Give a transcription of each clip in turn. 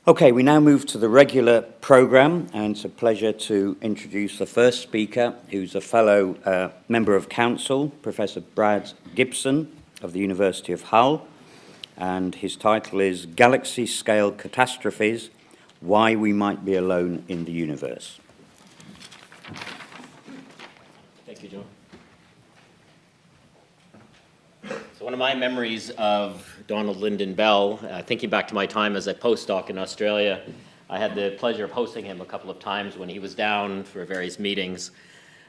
Okay, we now move to the regular program, and it's a pleasure to introduce the first speaker, who's a fellow member of council, Professor Brad Gibson of the University of Hull, and his title is Galaxy-Scale Catastrophes, Why We Might Be Alone in the Universe. Thank you, Joe. So one of my memories of Donald Lyndon Bell, thinking back to my time as a postdoc in Australia, I had the pleasure of hosting him a couple of times when he was down for various meetings.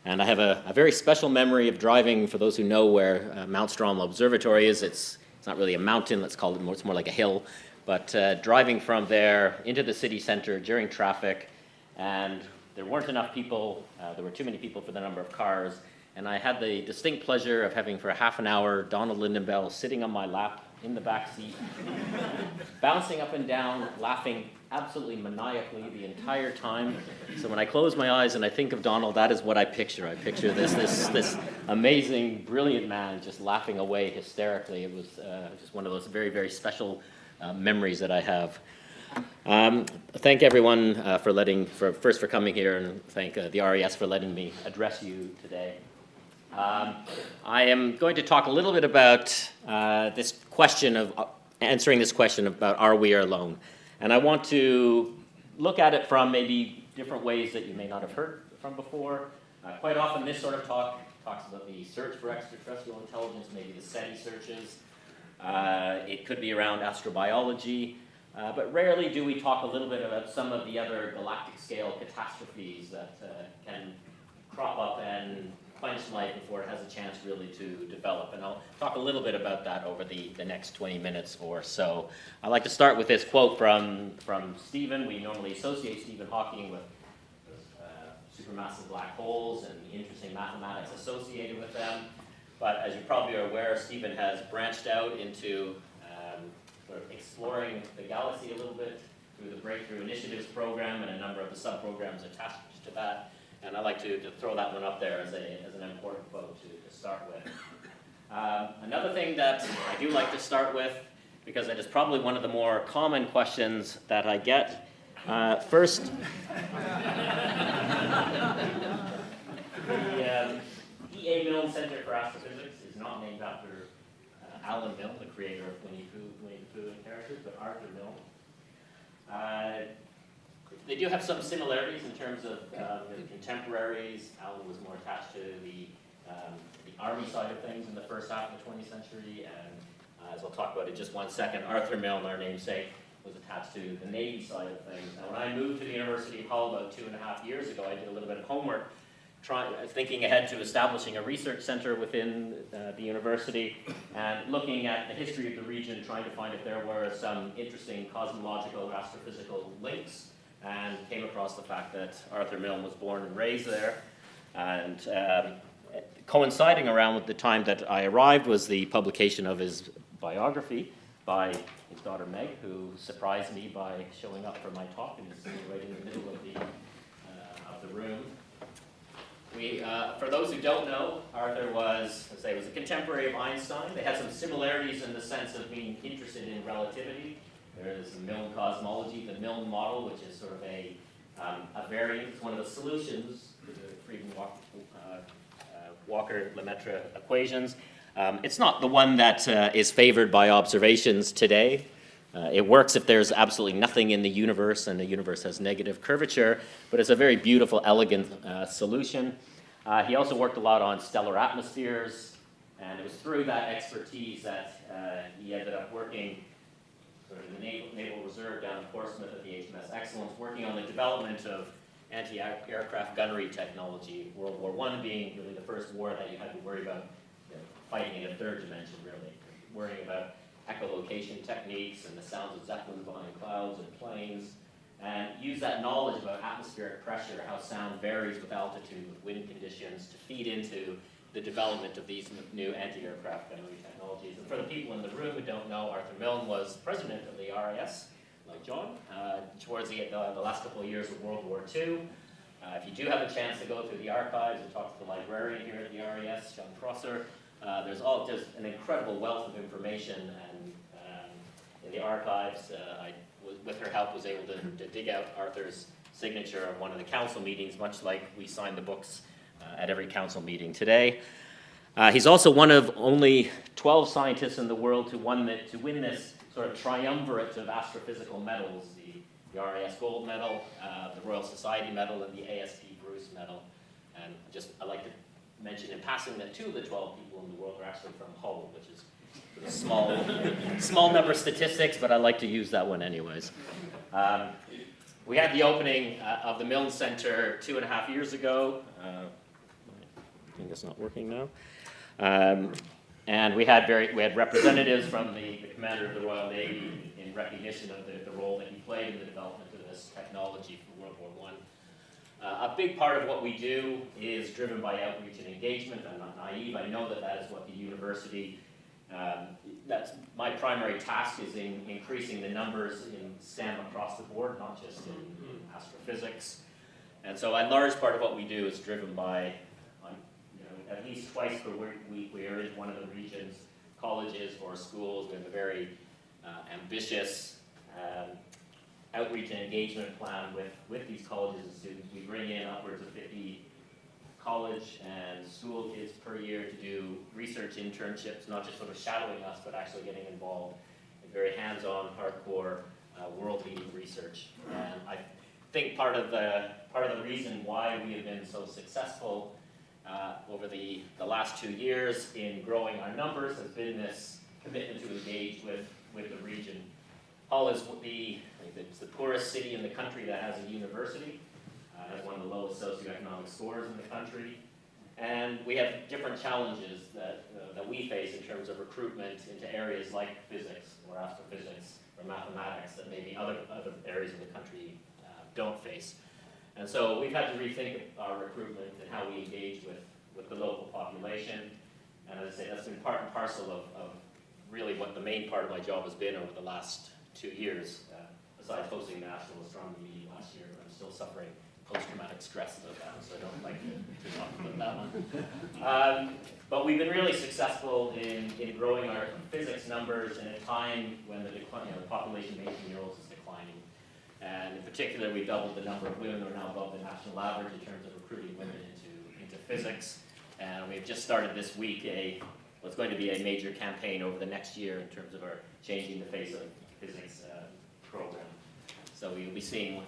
And I have a very special memory of driving, for those who know where Mount Stromlo Observatory is. It's not really a mountain, let's call it more, it's more like a hill. But driving from there into the city center during traffic, and there weren't enough people, there were too many people for the number of cars. And I had the distinct pleasure of having for half an hour Donald Lyndon Bell sitting on my lap in the back seat, bouncing up and down, laughing absolutely maniacally the entire time. So when I close my eyes and I think of Donald, that is what I picture. I picture this amazing, brilliant man just laughing away hysterically. It was just one of those very, very special memories that I have. Thank everyone for coming here, and thank the RES for letting me address you today. I am going to talk a little bit about this question of answering this question about are we alone, and I want to look at it from maybe different ways that you may not have heard from before. Quite often, this sort of talk talks about the search for extraterrestrial intelligence, maybe the SETI searches. It could be around astrobiology, but rarely do we talk a little bit about some of the other galactic scale catastrophes that can crop up and quench light before it has a chance really to develop. And I'll talk a little bit about that over the next 20 minutes or so. I'd like to start with this quote from Stephen. We normally associate Stephen Hawking with supermassive black holes and the interesting mathematics associated with them. But as you probably are aware, Stephen has branched out into sort of exploring the galaxy a little bit through the Breakthrough Initiatives program and a number of the sub-programs attached to that. And I'd like to throw that one up there as an important quote to start with. Another thing that I do like to start with, because it is probably one of the more common questions that I get. First, the E.A. Milne Center for Astrophysics is not named after Alan Milne, the creator of Winnie the Pooh and characters, but Arthur Milne. They do have some similarities in terms of contemporaries. Alan was more attached to the army side of things in the first half of the 20th century, and as I'll talk about in just one second, Arthur Milne, our namesake, was attached to the Navy side of things. Now, when I moved to the University of Hull about 2.5 years ago, I did a little bit of homework, thinking ahead to establishing a research center within the university and looking at the history of the region, trying to find if there were some interesting cosmological or astrophysical links, and came across the fact that Arthur Milne was born and raised there. And coinciding around with the time that I arrived was the publication of his biography by his daughter Meg, who surprised me by showing up for my talk and is right in the middle of the room. For those who don't know, Arthur was a contemporary of Einstein. They had some similarities in the sense of being interested in relativity. There is the Milne cosmology, the Milne model, which is sort of a variant. It's one of the solutions to the Friedmann-Walker-Lemaitre equations. It's not the one that is favored by observations today. It works if there's absolutely nothing in the universe and the universe has negative curvature, but it's a very beautiful, elegant solution. He also worked a lot on stellar atmospheres, and it was through that expertise that he ended up working sort of the Naval Reserve down in Portsmouth at the HMS Excellence, working on the development of anti-aircraft gunnery technology, World War I being really the first war that you had to worry about fighting in a third dimension, really, worrying about echolocation techniques and the sounds of zeppelins behind clouds and planes, and use that knowledge about atmospheric pressure, how sound varies with altitude, with wind conditions, to feed into the development of these new anti-aircraft gunnery technologies. And for the people in the room who don't know, Arthur Milne was president of the RAS, like John, towards the last couple of years of World War II. If you do have a chance to go through the archives and talk to the librarian here at the RAS, John Prosser, there's just an incredible wealth of information, and in the archives, I with her help, was able to dig out Arthur's signature on one of the council meetings, much like we sign the books at every council meeting today. He's also one of only 12 scientists in the world to win this sort of triumvirate of astrophysical medals, the RAS Gold Medal, the Royal Society Medal, and the ASP Bruce Medal. And I'd like to mention in passing that 2 of the 12 people in the world are actually from Hull, which is sort of small number statistics, but I like to use that one anyways. We had the opening of the Milne Center 2.5 years ago. I think it's not working now. And we had representatives from the Commander of the Royal Navy in recognition of the role that he played in the development of this technology for World War I. A big part of what we do is driven by outreach and engagement. I'm not naive. I know that is what the university, that's my primary task, is in increasing the numbers in STEM across the board, not just in astrophysics. And so a large part of what we do is driven by, at least twice per week, we are in one of the region's colleges or schools. We have a very ambitious outreach and engagement plan with these colleges and students. We bring in upwards of 50 college and school kids per year to do research internships, not just sort of shadowing us, but actually getting involved in very hands-on, hardcore, world-leading research. And I think part of the reason why we have been so successful over the last 2 years in growing our numbers has been this commitment to engage with the region. Hull is it's the poorest city in the country that has a university, has one of the lowest socioeconomic scores in the country, and we have different challenges that we face in terms of recruitment into areas like physics or astrophysics or mathematics that maybe other areas of the country don't face. And so we've had to rethink our recruitment and how we engage with the local population. And as I say, that's been part and parcel of really what the main part of my job has been over the last 2 years, besides hosting the National Astronomy meeting last year. I'm still suffering post-traumatic stress about that, so I don't like to talk about that one. But we've been really successful in growing our physics numbers in a time when the population of 18-year-olds is declining. And in particular, we doubled the number of women who are now above the national average in terms of recruiting women into physics. And we've just started this week what's going to be a major campaign over the next year in terms of our changing the face of physics program. So we'll be seeing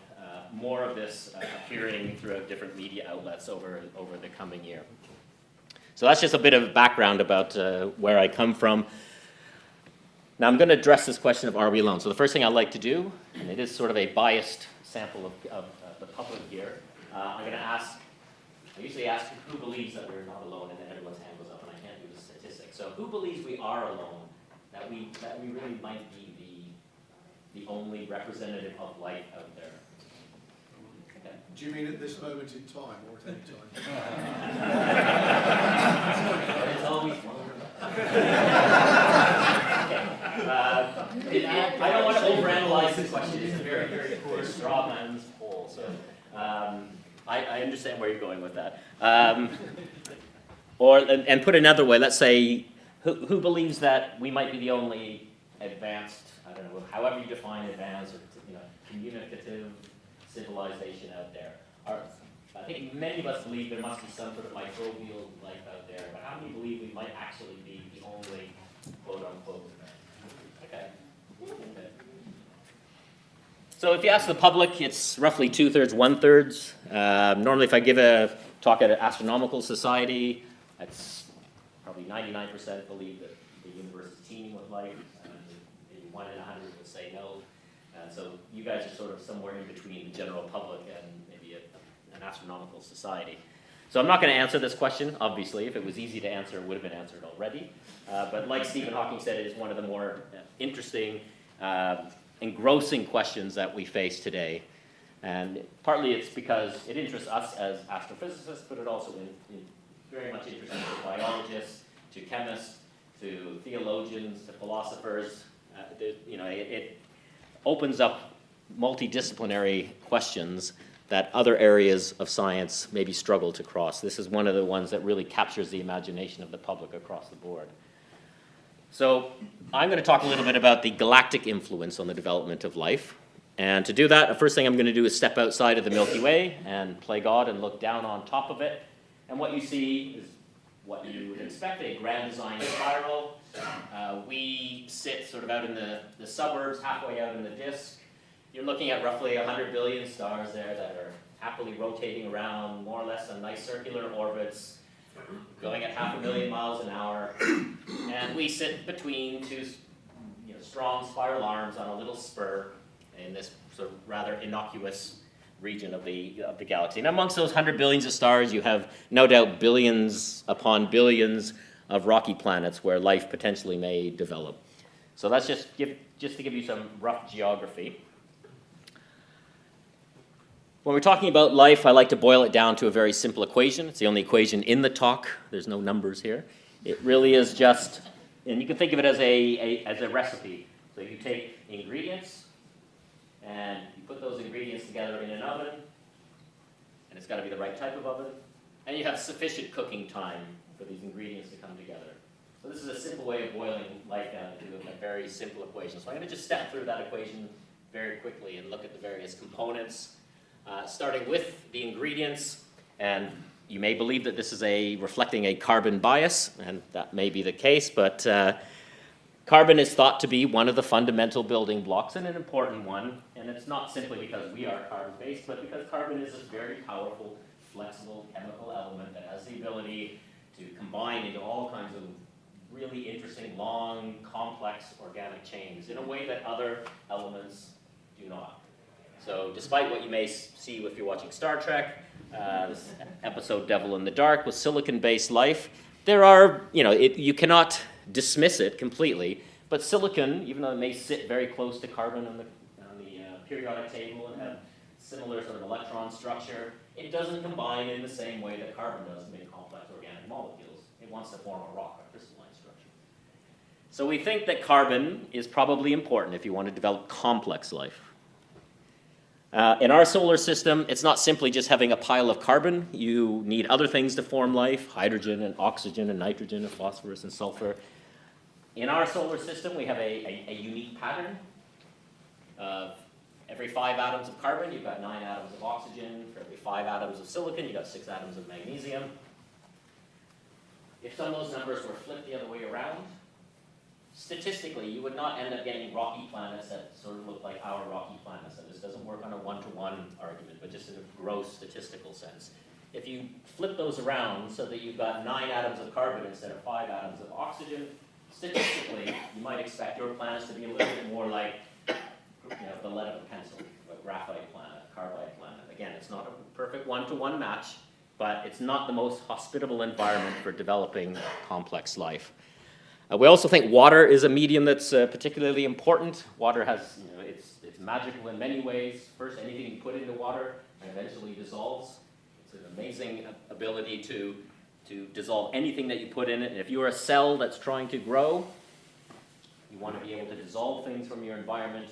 more of this appearing throughout different media outlets over the coming year. So that's just a bit of background about where I come from. Now I'm going to address this question of are we alone? So the first thing I'd like to do, and it is sort of a biased sample of the public here, I'm going to ask, I usually ask who believes that we're not alone, and then everyone's hand goes up, and I can't do the statistics. So who believes we are alone, that we really might be the only representative of life out there? Okay. Do you mean at this moment in time, or at any time? There's always one. I don't want to overanalyze the question. It's a very, very poor straw man's poll. So I understand where you're going with that. And put another way, let's say, who believes that we might be the only advanced, I don't know, however you define advanced, or communicative civilization out there? I think many of us believe there must be some sort of microbial life out there, but how many believe we might actually be the only quote-unquote? Okay. So if you ask the public, it's roughly 2/3, 1/3. Normally if I give a talk at an Astronomical Society, that's probably 99% believe that the universe is teeming with life, maybe 1 in 100 would say no. So you guys are sort of somewhere in between the general public and maybe an Astronomical Society. So I'm not going to answer this question, obviously. If it was easy to answer, it would have been answered already. But like Stephen Hawking said, it is one of the more interesting, engrossing questions that we face today. And partly it's because it interests us as astrophysicists, but it also very much interests biologists, to chemists, to theologians, to philosophers. It opens up multidisciplinary questions that other areas of science maybe struggle to cross. This is one of the ones that really captures the imagination of the public across the board. So I'm going to talk a little bit about the galactic influence on the development of life. And to do that, the first thing I'm going to do is step outside of the Milky Way and play God and look down on top of it. And what you see is what you would expect, a grand design spiral. We sit sort of out in the suburbs, halfway out in the disk. You're looking at roughly 100 billion stars there that are happily rotating around more or less on nice circular orbits, going at 500,000 miles an hour. And we sit between two strong spiral arms on a little spur in this sort of rather innocuous region of the galaxy. And amongst those 100 billions of stars, you have no doubt billions upon billions of rocky planets where life potentially may develop. So that's just to give you some rough geography. When we're talking about life, I like to boil it down to a very simple equation. It's the only equation in the talk. There's no numbers here. It really is just, and you can think of it as a recipe. So you take ingredients, and you put those ingredients together in an oven, and it's got to be the right type of oven, and you have sufficient cooking time for these ingredients to come together. So this is a simple way of boiling life down to a very simple equation. So I'm going to just step through that equation very quickly and look at the various components, starting with the ingredients. And you may believe that this is reflecting a carbon bias, and that may be the case, but carbon is thought to be one of the fundamental building blocks, and an important one. And it's not simply because we are carbon-based, but because carbon is a very powerful, flexible chemical element that has the ability to combine into all kinds of really interesting, long, complex organic chains in a way that other elements do not. So despite what you may see if you're watching Star Trek, this episode Devil in the Dark with silicon-based life, there are, you cannot dismiss it completely, but silicon, even though it may sit very close to carbon on the periodic table and have similar sort of electron structure, it doesn't combine in the same way that carbon does to make complex organic molecules. It wants to form a rock, a crystalline structure. So we think that carbon is probably important if you want to develop complex life. In our solar system, it's not simply just having a pile of carbon. You need other things to form life, hydrogen and oxygen and nitrogen and phosphorus and sulfur. In our solar system, we have a unique pattern of every 5 atoms of carbon, you've got 9 atoms of oxygen. For every 5 atoms of silicon, you've got 6 atoms of magnesium. If some of those numbers were flipped the other way around, statistically, you would not end up getting rocky planets that sort of look like our rocky planets. And this doesn't work on a one-to-one argument, but just in a gross statistical sense. If you flip those around so that you've got 9 atoms of carbon instead of 5 atoms of oxygen, statistically, you might expect your planets to be a little bit more like the lead of a pencil, a graphite planet, a carbide planet. Again, it's not a perfect one-to-one match, but it's not the most hospitable environment for developing complex life. We also think water is a medium that's particularly important. Water has, it's magical in many ways. First, anything you put into water eventually dissolves. It's an amazing ability to dissolve anything that you put in it. And if you're a cell that's trying to grow, you want to be able to dissolve things from your environment,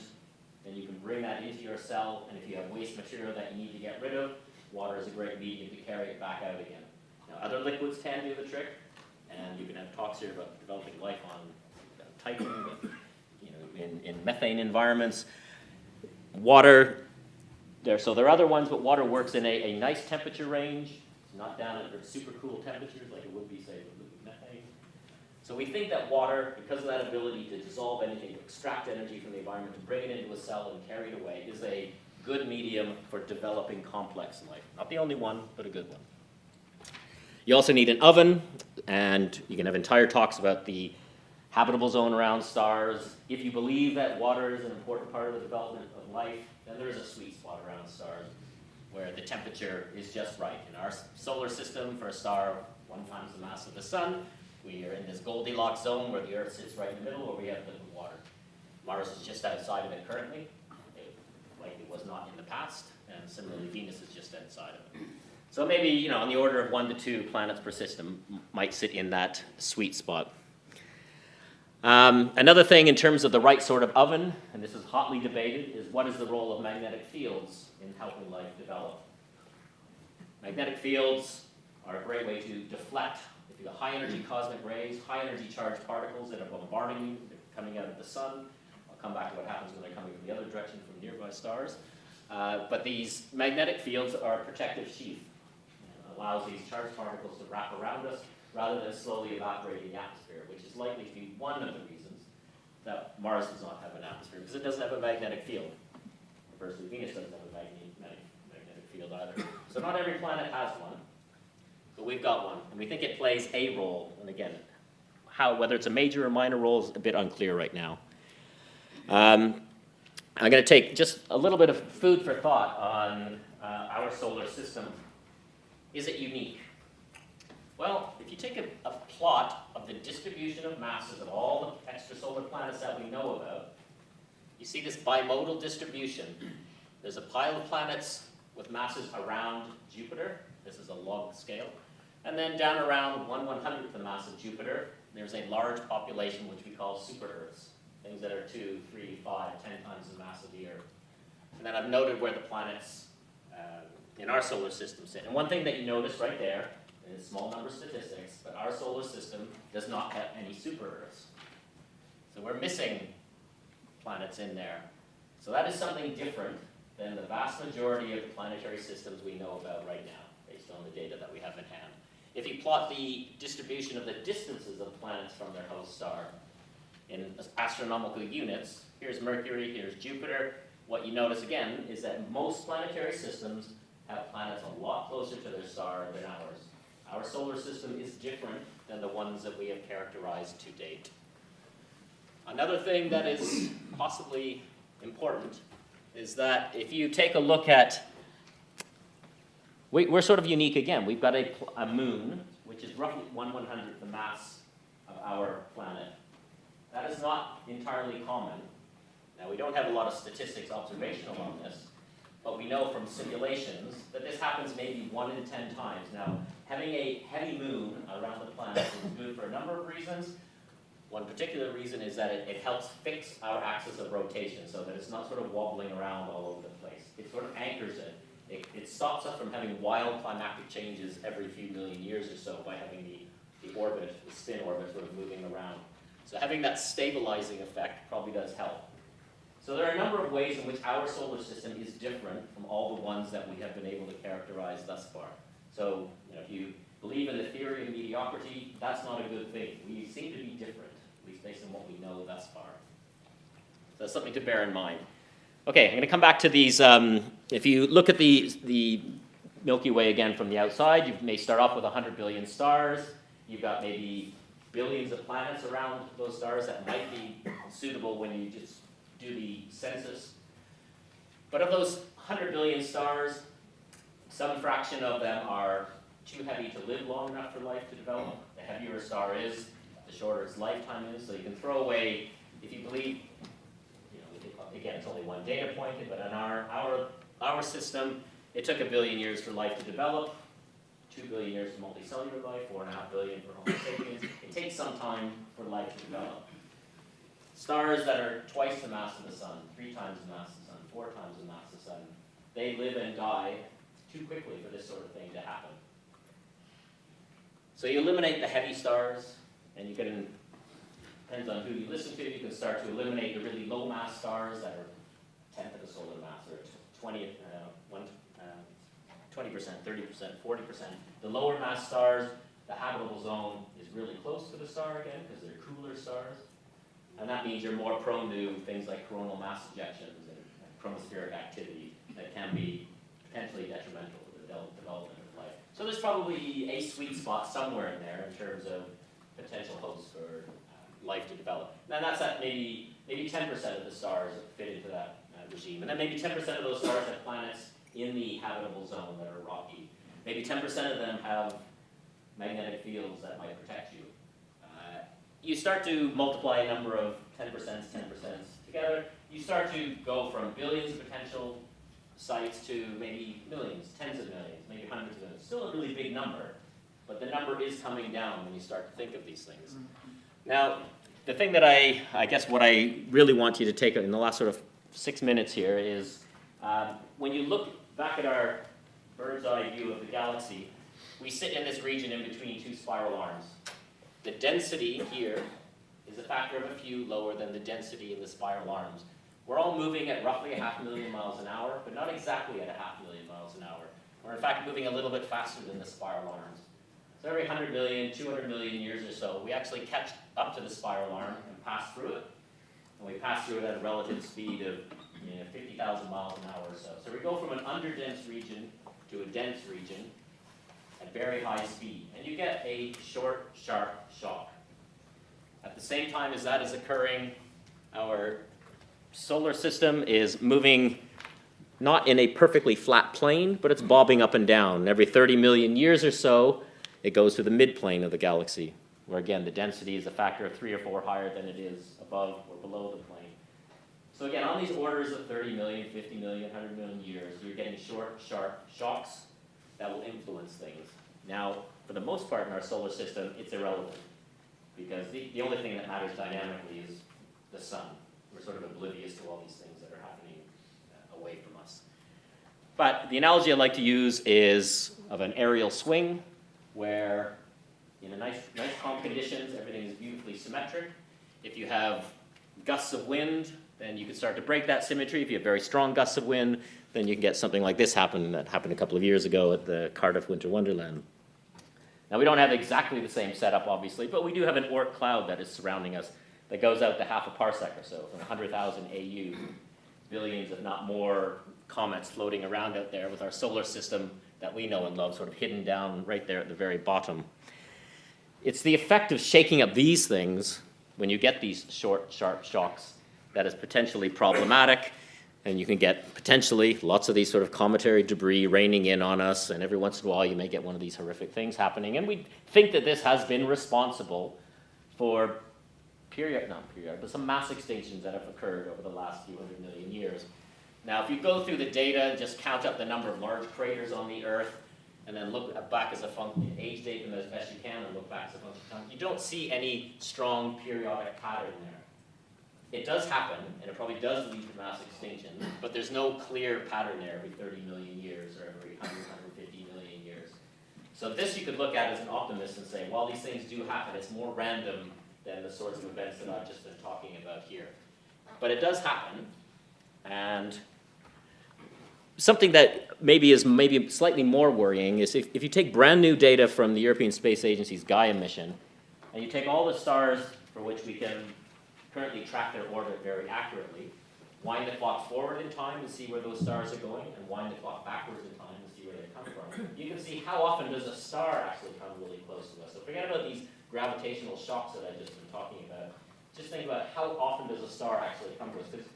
then you can bring that into your cell. And if you have waste material that you need to get rid of, water is a great medium to carry it back out again. Now, other liquids can do the trick. And you can have talks here about developing life on Titan, in methane environments. Water, there are other ones, but water works in a nice temperature range. It's not down at super cool temperatures like it would be, say, with liquid methane. So we think that water, because of that ability to dissolve anything, to extract energy from the environment, to bring it into a cell and carry it away, is a good medium for developing complex life. Not the only one, but a good one. You also need an oven, and you can have entire talks about the habitable zone around stars. If you believe that water is an important part of the development of life, then there is a sweet spot around stars where the temperature is just right. In our solar system, for a star 1 times the mass of the sun, we are in this Goldilocks zone where the Earth sits right in the middle, where we have liquid water. Mars is just outside of it currently. It likely was not in the past, and similarly, Venus is just outside of it. So maybe, on the order of 1 to 2 planets per system might sit in that sweet spot. Another thing in terms of the right sort of oven, and this is hotly debated, is what is the role of magnetic fields in helping life develop? Magnetic fields are a great way to deflect. If you've got high energy cosmic rays, high energy charged particles that are bombarding you, they're coming out of the sun, come back to what happens when they're coming from the other direction from nearby stars. But these magnetic fields are a protective sheath. It allows these charged particles to wrap around us rather than slowly evaporating the atmosphere, which is likely to be one of the reasons that Mars does not have an atmosphere, because it doesn't have a magnetic field. Conversely, Venus doesn't have a magnetic field either. So not every planet has one, but we've got one, and we think it plays a role. And again, whether it's a major or minor role is a bit unclear right now. I'm going to take just a little bit of food for thought on our solar system. Is it unique? Well, if you take a plot of the distribution of masses of all the extrasolar planets that we know about, you see this bimodal distribution. There's a pile of planets with masses around Jupiter. This is a log scale. And then down around 1/100th the mass of Jupiter, there's a large population which we call super-Earths, things that are 2, 3, 5, 10 times the mass of the Earth. And then I've noted where the planets in our solar system sit. And one thing that you notice right there is small number statistics, but our solar system does not have any super-Earths. So we're missing planets in there. So that is something different than the vast majority of the planetary systems we know about right now, based on the data that we have in hand. If you plot the distribution of the distances of planets from their host star in astronomical units, here's Mercury, here's Jupiter, what you notice again is that most planetary systems have planets a lot closer to their star than ours. Our solar system is different than the ones that we have characterized to date. Another thing that is possibly important is that if you take a look at, we're sort of unique again. We've got a moon, which is roughly 1/100th the mass of our planet. That is not entirely common. Now, we don't have a lot of statistics observational on this, but we know from simulations that this happens maybe 1 in 10 times. Now, having a heavy moon around the planet is good for a number of reasons. One particular reason is that it helps fix our axis of rotation so that it's not sort of wobbling around all over the place. It sort of anchors it. It stops us from having wild climatic changes every few million years or so by having the orbit, the spin orbit sort of moving around. So having that stabilizing effect probably does help. So there are a number of ways in which our solar system is different from all the ones that we have been able to characterize thus far. So if you believe in the theory of mediocrity, that's not a good thing. We seem to be different, at least based on what we know thus far. So that's something to bear in mind. Okay, I'm going to come back to these. If you look at the Milky Way again from the outside, you may start off with 100 billion stars. You've got maybe billions of planets around those stars that might be suitable when you just do the census. But of those 100 billion stars, some fraction of them are too heavy to live long enough for life to develop. The heavier a star is, the shorter its lifetime is. So you can throw away, if you believe, again, it's only one data point, but in our system, it took 1 billion years for life to develop, 2 billion years for multicellular life, 4.5 billion for Homo sapiens. It takes some time for life to develop. Stars that are twice the mass of the sun, 3 times the mass of the sun, 4 times the mass of the sun, they live and die too quickly for this sort of thing to happen. So you eliminate the heavy stars, and you can, depends on who you listen to, you can start to eliminate the really low mass stars that are 10th of the solar mass, or 20%, 30%, 40%. The lower mass stars, the habitable zone is really close to the star again, because they're cooler stars. And that means you're more prone to things like coronal mass ejections and chromospheric activity that can be potentially detrimental to the development of life. So there's probably a sweet spot somewhere in there in terms of potential hosts for life to develop. And that's at maybe 10% of the stars fit into that regime. And then maybe 10% of those stars have planets in the habitable zone that are rocky. Maybe 10% of them have magnetic fields that might protect you. You start to multiply a number of 10%, 10% together. You start to go from billions of potential sites to maybe millions, tens of millions, maybe hundreds of millions. Still a really big number, but the number is coming down when you start to think of these things. Now, the thing that I guess what I really want you to take in the last sort of 6 minutes here is when you look back at our bird's eye view of the galaxy, we sit in this region in between 2 spiral arms. The density here is a factor of a few lower than the density in the spiral arms. We're all moving at roughly 500,000 miles an hour, but not exactly at 500,000 miles an hour. We're in fact moving a little bit faster than the spiral arms. So every 100 million, 200 million years or so, we actually catch up to the spiral arm and pass through it. And we pass through it at a relative speed of 50,000 miles an hour or so. So we go from an underdense region to a dense region at very high speed. And you get a short, sharp shock. At the same time as that is occurring, our solar system is moving not in a perfectly flat plane, but it's bobbing up and down. Every 30 million years or so, it goes to the midplane of the galaxy, where again, the density is a factor of 3 or 4 higher than it is above or below the plane. So again, on these orders of 30 million, 50 million, 100 million years, you're getting short, sharp shocks that will influence things. Now, for the most part in our solar system, it's irrelevant, because the only thing that matters dynamically is the sun. We're sort of oblivious to all these things that are happening away from us. But the analogy I like to use is of an aerial swing, where in a nice calm conditions, everything is beautifully symmetric. If you have gusts of wind, then you can start to break that symmetry. If you have very strong gusts of wind, then you can get something like this happen that happened a couple of years ago at the Cardiff Winter Wonderland. Now, we don't have exactly the same setup, obviously, but we do have an Oort cloud that is surrounding us that goes out to half a parsec or so, from 100,000 AU, billions, if not more, comets floating around out there with our solar system that we know and love sort of hidden down right there at the very bottom. It's the effect of shaking up these things when you get these short, sharp shocks that is potentially problematic, and you can get potentially lots of these sort of cometary debris raining in on us, and every once in a while you may get one of these horrific things happening. And we think that this has been responsible for but some mass extinctions that have occurred over the last few 100 million years. Now, if you go through the data and just count up the number of large craters on the Earth, and then look back as a function, age date them as best you can, and look back as a function of time, you don't see any strong periodic pattern there. It does happen, and it probably does lead to mass extinction, but there's no clear pattern there every 30 million years or every 100, 150 million years. So this you could look at as an optimist and say, while these things do happen, it's more random than the sorts of events that I've just been talking about here. But it does happen, and something that maybe is slightly more worrying is if you take brand new data from the European Space Agency's Gaia mission, and you take all the stars for which we can currently track their orbit very accurately, wind the clock forward in time to see where those stars are going, and wind the clock backwards in time to see where they come from, you can see how often does a star actually come really close to us. So forget about these gravitational shocks that I've just been talking about. Just think about how often does a star actually come to us, because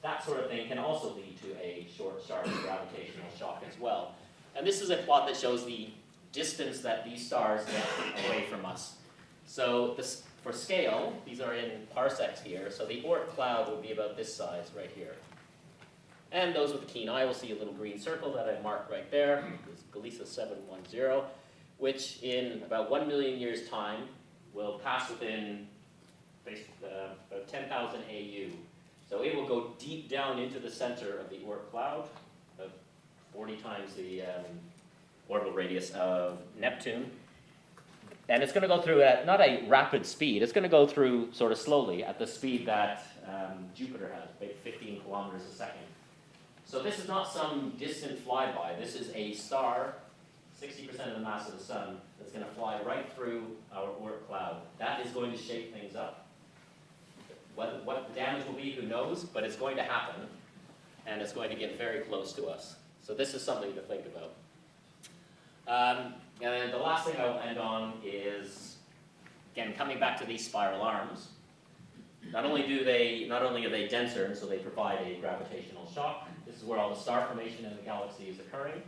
that sort of thing can also lead to a short, sharp gravitational shock as well. And this is a plot that shows the distance that these stars get away from us. So this, for scale, these are in parsecs here, so the Oort cloud would be about this size right here. And those with a keen eye will see a little green circle that I've marked right there. It's Galisa 710. Which in about 1 million years' time will pass within about 10,000 AU. So it will go deep down into the center of the Oort cloud, about 40 times the orbital radius of Neptune. And it's going to go through at not a rapid speed, it's going to go through sort of slowly at the speed that Jupiter has, about 15 kilometers a second. So this is not some distant flyby, this is a star 60% of the mass of the sun that's going to fly right through our Oort cloud. That is going to shake things up. What the damage will be, who knows, but it's going to happen, and it's going to get very close to us. So this is something to think about. And then the last thing I'll end on is, again, coming back to these spiral arms. Not only are they denser, and so they provide a gravitational shock. This is where all the star formation in the galaxy is occurring.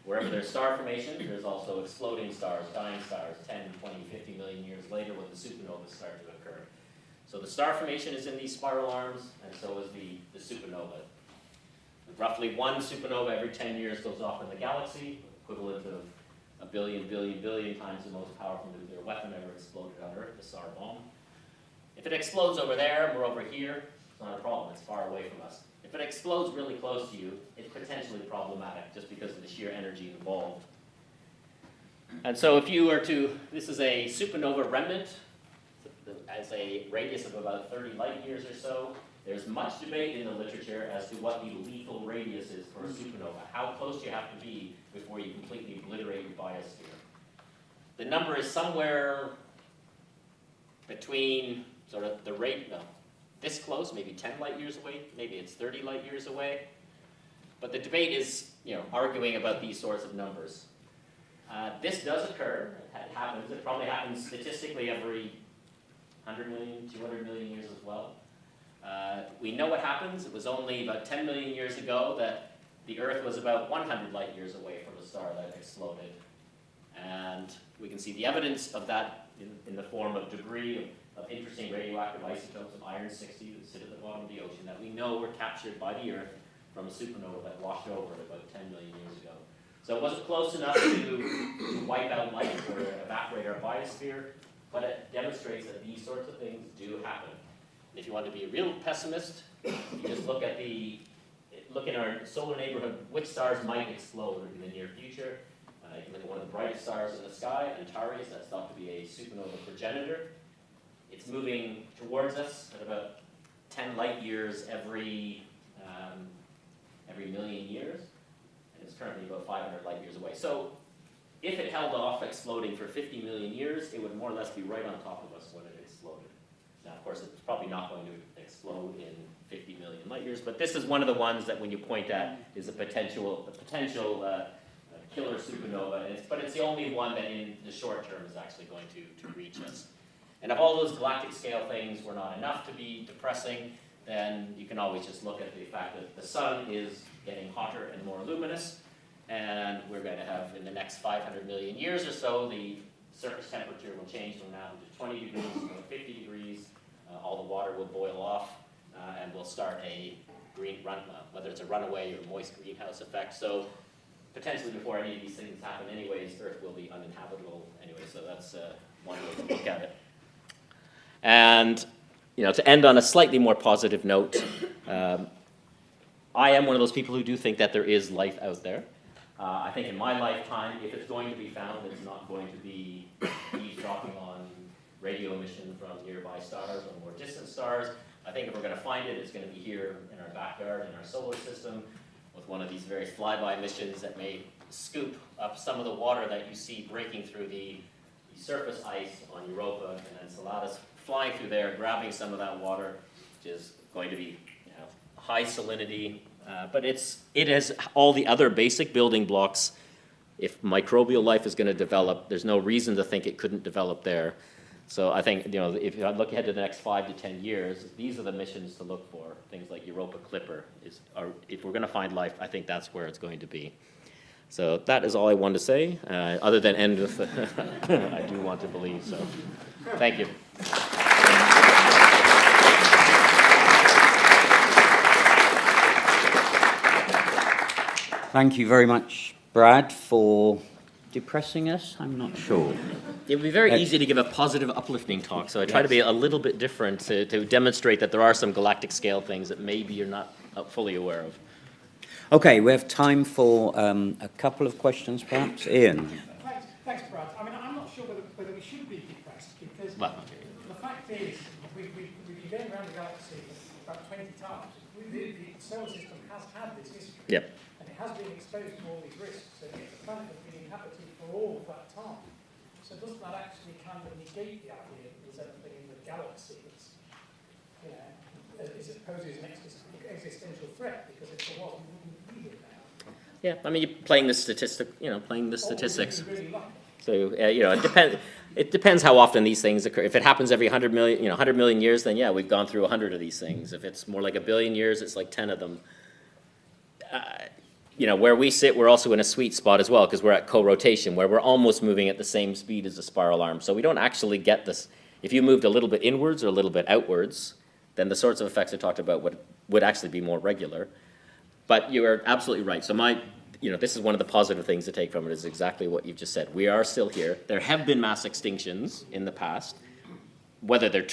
Wherever there's star formation, there's also exploding stars, dying stars, 10, 20, 50 million years later when the supernovas start to occur. So the star formation is in these spiral arms, and so is the supernova. Roughly one supernova every 10 years goes off in the galaxy, equivalent of a billion times the most powerful nuclear weapon ever exploded on Earth, the SAR bomb. If it explodes over there, and we're over here, it's not a problem, it's far away from us. If it explodes really close to you, it's potentially problematic just because of the sheer energy involved. And so if you were to, this is a supernova remnant, the has a radius of about 30 light years or so. There's much debate in the literature as to what the lethal radius is for a supernova, how close you have to be before you completely obliterate your biosphere. The number is somewhere between sort of the rate, no, this close, maybe 10 light years away, maybe it's 30 light years away. But the debate is, arguing about these sorts of numbers. This does occur, it happens, it probably happens statistically every 100 million, 200 million years as well. We know what happens. It was only about 10 million years ago that the Earth was about 100 light years away from a star that exploded. And we can see the evidence of that in the form of debris, of interesting radioactive isotopes of iron-60 that sit at the bottom of the ocean that we know were captured by the Earth from a supernova that washed over it about 10 million years ago. So it wasn't close enough to wipe out life or evaporate our biosphere, but it demonstrates that these sorts of things do happen. If you want to be a real pessimist, you just look in our solar neighborhood, which stars might explode in the near future. You can look at one of the brightest stars in the sky, Antares, that's thought to be a supernova progenitor. It's moving towards us at about 10 light years every million years, and it's currently about 500 light years away. So if it held off exploding for 50 million years, it would more or less be right on top of us when it exploded. Now, of course, it's probably not going to explode in 50 million light years, but this is one of the ones that when you point at is a potential killer supernova, but it's the only one that in the short term is actually going to reach us. And if all those galactic scale things were not enough to be depressing, then you can always just look at the fact that the sun is getting hotter and more luminous, and we're going to have, in the next 500 million years or so, the surface temperature will change from now to 20 degrees to 50 degrees. All the water will boil off, and we'll start a whether it's a runaway or moist greenhouse effect. So potentially before any of these things happen anyways, Earth will be uninhabitable anyway, so that's one way to look at it. And to end on a slightly more positive note, I am one of those people who do think that there is life out there. I think in my lifetime, if it's going to be found, it's not going to be eavesdropping on radio emission from nearby stars or more distant stars. I think if we're going to find it, it's going to be here in our backyard, in our solar system, with one of these various flyby missions that may scoop up some of the water that you see breaking through the surface ice on Europa and Enceladus, flying through there, grabbing some of that water, which is going to be high salinity, but it has all the other basic building blocks. If microbial life is going to develop, there's no reason to think it couldn't develop there. So I think, if you look ahead to the next 5 to 10 years, these are the missions to look for. Things like Europa Clipper if we're going to find life, I think that's where it's going to be. So that is all I wanted to say, other than end with, I do want to believe, so thank you. Thank you very much, Brad, for depressing us. I'm not sure. It would be very easy to give a positive, uplifting talk, so I try to be a little bit different to demonstrate that there are some galactic scale things that maybe you're not fully aware of. Okay, we have time for a couple of questions, perhaps. Ian. Thanks, Brad. I mean, I'm not sure whether we should be depressed, because the fact is, we've been going around the galaxy about 20 times. The solar system has had this history. Yep. And it has been exposed to all these risks, and yet the planet has been inhabited for all of that time. So doesn't that actually kind of negate the idea that there's anything in the galaxy that's, it poses an existential threat? Because if there was, we wouldn't be here now. Yeah, I mean, you're playing the statistics. Really lucky. So, it depends how often these things occur. If it happens every 100 million years, then yeah, we've gone through 100 of these things. If it's more like 1 billion years, it's like 10 of them. Where we sit, we're also in a sweet spot as well, because we're at co-rotation, where we're almost moving at the same speed as the spiral arm. So we don't actually get this. If you moved a little bit inwards or a little bit outwards, then the sorts of effects I talked about would actually be more regular. But you are absolutely right. So this is one of the positive things to take from it, is exactly what you've just said. We are still here. There have been mass extinctions in the past, whether they're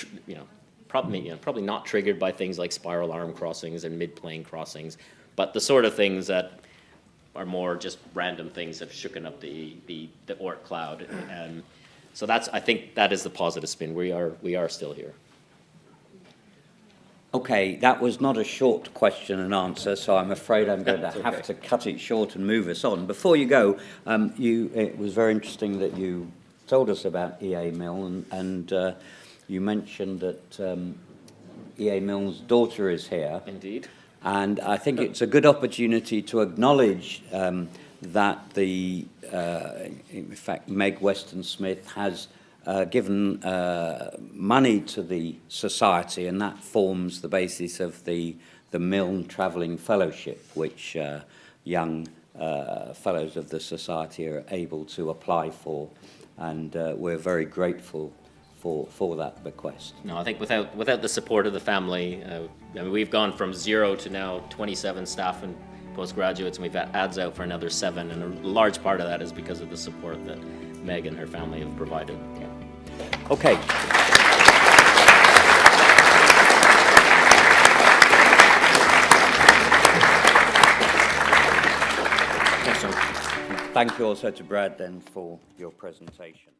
probably not triggered by things like spiral arm crossings and mid-plane crossings, but the sort of things that are more just random things have shooken up the Oort cloud. And So I think that is the positive spin. We are still here. Okay, that was not a short question and answer, so I'm afraid I'm going to have to cut it short and move us on. Before you go, it was very interesting that you told us about E.A. Milne, and you mentioned that E.A. Milne's daughter is here. Indeed. And I think it's a good opportunity to acknowledge that in fact, Meg Weston-Smith has given money to the Society, and that forms the basis of the Milne Travelling Fellowship, which young fellows of the Society are able to apply for, and we're very grateful for that bequest. No, I think without the support of the family, I mean, we've gone from 0 to now 27 staff and postgraduates, and we've had ads out for another 7, and a large part of that is because of the support that Meg and her family have provided. Yeah. Okay. Thank you also to Brad then for your presentation.